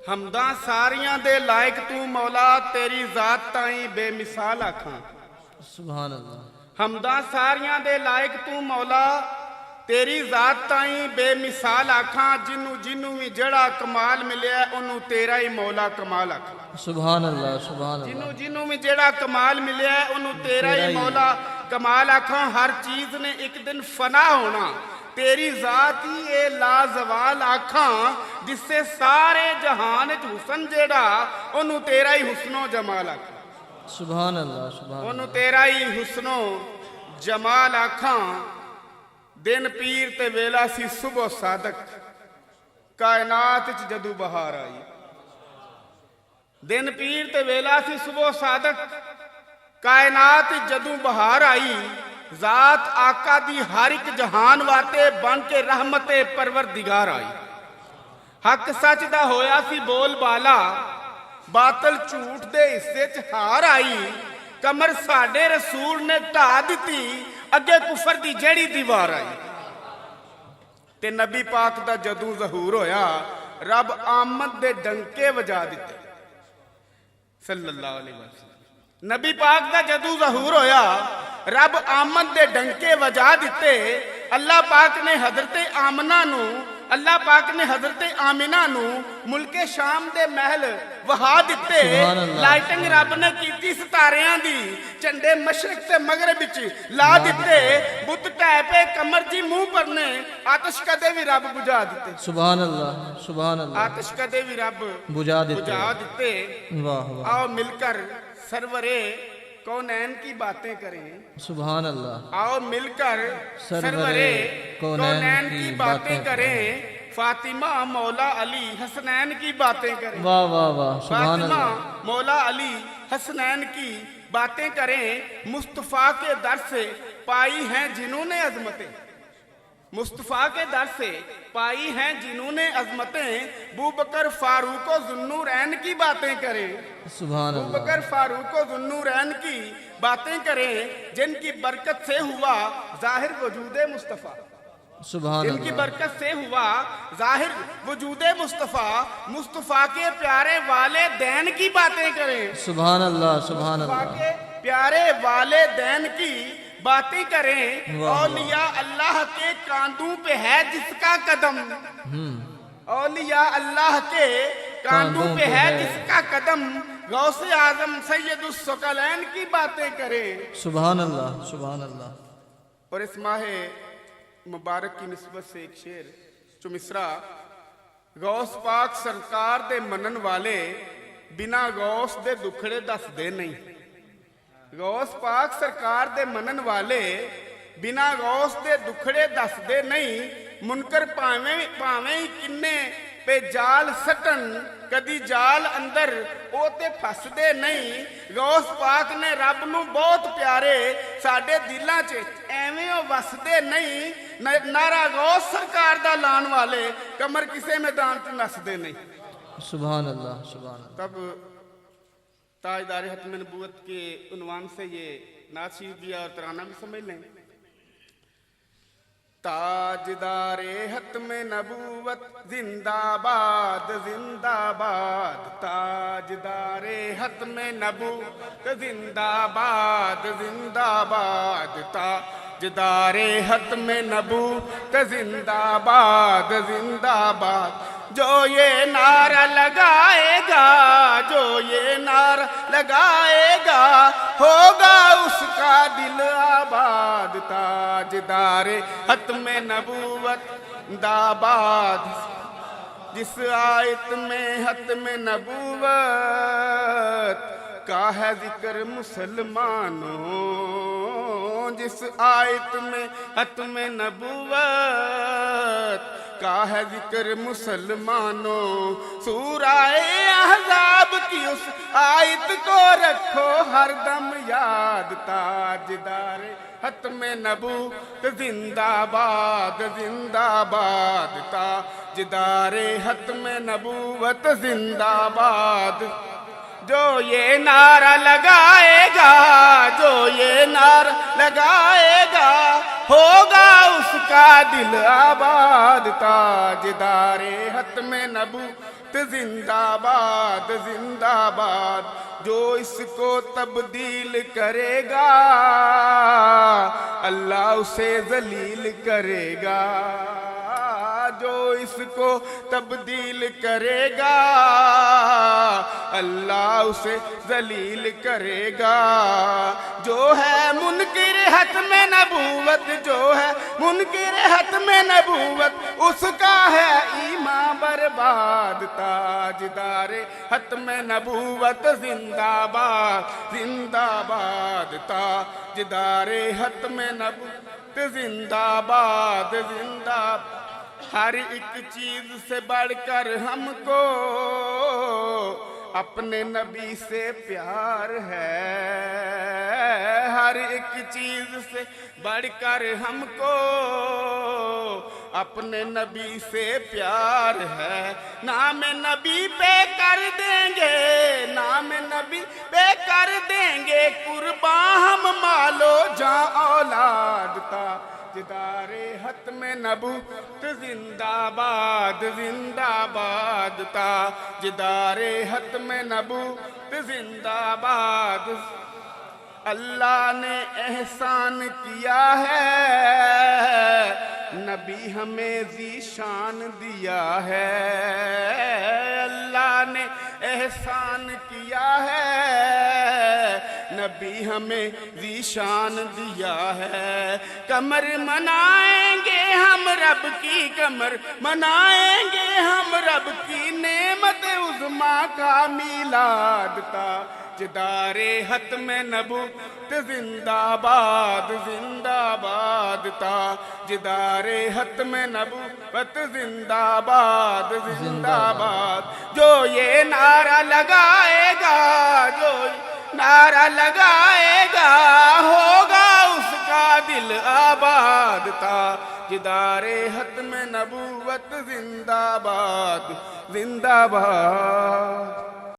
ਹਮਦਾਂ ਸਾਰੀਆਂ ਦੇ ਲਾਇਕ ਤੂੰ ਮੌਲਾ, ਤੇਰੀ ਜ਼ਾਤ ਤਾਈਂ ਬੇਮਿਸਾਲ ਆਖਾਂ। ਸੁਭਾਨ ਅੱਲਾਹ। ਹਮਦਾਂ ਸਾਰੀਆਂ ਦੇ ਲਾਇਕ ਤੂੰ ਮੌਲਾ, ਤੇਰੀ ਜ਼ਾਤ ਤਾਈਂ ਬੇਮਿਸਾਲ ਆਖਾਂ। ਜਿਹਨੂੰ ਜਿਹਨੂੰ ਵੀ ਜਿਹੜਾ ਕਮਾਲ ਮਿਲਿਆ ਉਹਨੂੰ ਤੇਰਾ ਹੀ ਮੌਲਾ ਕਮਾਲ ਆਖਾਂ। ਸੁਭਾਨ ਅੱਲਾਹ, ਸੁਭਾਨ ਅੱਲਾਹ। ਜਿਹਨੂੰ ਜਿਹਨੂੰ ਵੀ ਜਿਹੜਾ ਕਮਾਲ ਮਿਲਿਆ ਉਹਨੂੰ ਤੇਰਾ ਹੀ ਮੌਲਾ ਕਮਾਲ ਆਖਾਂ। ਹਰ ਚੀਜ਼ ਨੇ ਇੱਕ ਦਿਨ ਫਨਾ ਹੋਣਾ, तेरी जात ही ए लाजवाल आखां। जिससे सारे जहान च हुसन जेड़ा ओनू तेरा ही हुस्नो जमाल आखां। सुभान अल्लाह, सुभान ओनू तेरा ही हुस्नो जमाल आखां। दिन पीर ते वेला सी सुबह सादक, कायनात च जदू बहार आई। दिन पीर ते वेला सी सुबह सादक, कायनात च जदू बहार आई। ਜ਼ਾਤ ਆਕਾ ਦੀ ਹਰ ਇੱਕ ਜਹਾਨ ਵਾਤੇ ਬਣ ਕੇ ਰਹਿਮਤੇ ਪਰਵਰਦਿਗਾਰ ਆਈ। ਹੱਕ ਸੱਚ ਦਾ ਹੋਇਆ ਸੀ ਬੋਲ ਬਾਲਾ, ਬਾਤਲ ਝੂਠ ਦੇ ਹਿੱਸੇ 'ਚ ਹਾਰ ਆਈ। ਕਮਰ ਸਾਡੇ ਰਸੂਲ ਨੇ ਢਾ ਦਿੱਤੀ, ਅੱਗੇ ਕੁਫਰ ਦੀ ਜਿਹੜੀ ਦੀਵਾਰ ਆਈ। ਤੇ ਨਬੀ ਪਾਕ ਦਾ ਜਦੋਂ ਜ਼ਹੂਰ ਹੋਇਆ, ਰੱਬ ਆਮਦ ਦੇ ਡੰਕੇ ਵਜਾ ਦਿੱਤੇ ਸੱਲੱਲਾਹੁ ਅਲੈਹਿ ਵਸੱਲਮ। ਨਬੀ ਪਾਕ ਦਾ ਜਦੋਂ ਜ਼ਹੂਰ ਹੋਇਆ, रब आमद दे डंके वजा दिते। अल्लाह पाक ने हजरत आमना नू, अल्लाह पाक ने हजरत आमिना नू मुल्के शाम दे महल वहा दिते। लाइटिंग रब ने कीती सितारियां दी, झंडे मशरक ते मगरब विच ला दिते। बुत ढह पे कमर जी मुंह परने, आतिश कदे भी रब बुझा दिते। सुभान अल्लाह, सुभान अल्लाह। आतिश कदे भी रब बुझा दिते। वाह वाह। आओ मिलकर सरवरे कौनैन की बातें करें। सुभान अल्लाह। आओ मिलकर सरवरे कौनैन की बातें करें। फातिमा मौला अली हसनैन की बातें करें। वाह वाह वाह। फातिमा मौला अली हसनैन की बातें करें। मुस्तफ़ा के दर से पाई हैं जिन्होंने अजमतें, मुस्तफ़ा के दर से पाई हैं जिन्होंने अजमतें। बूबकर फारूक और जुन्नूरैन की बातें करें। सुभान अल्लाह। बूबकर फारूक और जुन्नूरैन की बातें करें, जिनकी बरकत से हुआ जाहिर वजूदे मुस्तफ़ा। सुभान जिनकी बरकत से हुआ जाहिर वजूदे मुस्तफ़ा। मुस्तफ़ा के प्यारे वाले दैन की बातें करें। सुभान अल्लाह, सुभान मुस्तफ़ा अल्लाह। के प्यारे वाले दैन की बातें करें। औलिया अल्लाह के कांधों पे है जिसका कदम, औलिया अल्लाह के कांधों पे है जिसका कदम। गौसे आजम सैयदुस सकलैन की बातें करें। सुभान अल्लाह, सुभान अल्लाह। और इस माह मुबारक की निस्बत से एक शेर जो मिसरा, गौस पाक सरकार दे मनन वाले बिना गौस दे दुखड़े दसदे नहीं। गौस पाक सरकार दे मनन वाले बिना गौस दे दुखड़े दसदे नहीं। मुनकर भावें भावें ही किन्ने पे जाल सटन, कदी जाल अंदर ओ ते फसदे नहीं। गौस पाक ने रब नू बहुत प्यारे, साडे दिलां च एवें ओ वसदे नहीं। नारा गौस सरकार दा लान वाले कमर किसे मैदान च नसदे नहीं। सुभान अल्लाह, सुभान अल्लाह। तब ताजदार हतम नबूवत के उन्वान से ये नाशीद भी और तराना भी समझ लें। ताजदारे हतम नबूवत जिंदाबाद जिंदाबाद। ताजदारे हतम नबूवत जिंदाबाद जिंदाबाद। ताजदारे हतम नबूवत जिंदाबाद जिंदाबाद। जो ये नारा लगाएगा, जो ये नारा लगाएगा, होगा उसका दिल आबाद। ताजदारे हतमे नबूवत दाबाद। जिस आयत में हतमे नबूवत का है जिक्र मुसलमानों, जिस आयत में हतमे नबूवत का है जिक्र मुसलमानों। सूराए अहज़ाब की उस आयत को रखो हर दम याद। ताजदार हतमे नबूवत जिंदाबाद जिंदाबाद। ताजदार हतमे नबूवत जिंदाबाद। जो ये नारा लगाएगा, जो ये नारा लगाएगा, होगा उसका दिल आबाद। ताजदारे हतमे नबूवत زندہ باد زندہ باد جو اس کو تبدیل کرے گا اللہ اسے ذلیل کرے گا جو اس کو تبدیل کرے گا اللہ اسے ذلیل کرے گا جو ہے منکر ختم نبوت جو ہے منکر ختم نبوت اس کا ہے ایمان برباد تاجدار ختم نبوت زندہ باد تاجدار ختم نبوت زندہ باد ہر ایک چیز سے بڑھ کر ہم کو اپنے نبی سے پیار ہے ہر ایک چیز سے بڑھ کر ہم کو اپنے نبی سے پیار ہے نام نبی پہ کر دیں گے نام نبی پہ کر دیں گے قربان ہم مالو جاں اولاد تاجدار ختم نبوت زندہ باد تاجدار ختم نبوت زندہ باد اللہ نے احسان کیا ہے نبی ہمیں ذیشان دیا ہے اللہ نے احسان کیا ہے نبی ہمیں ذیشان دیا ہے کمر منائیں گے ہم رب کی کمر منائیں گے ہم رب کی نعمت عظما کا میلاد تاجدار ختم نبوت زندہ باد تاجدار ختم نبوت زندہ باد جو یہ نعرہ لگائے گا جو نعرہ لگائے گا ہوگا اس کا دل آباد تاجدار ختم نبوت زندہ باد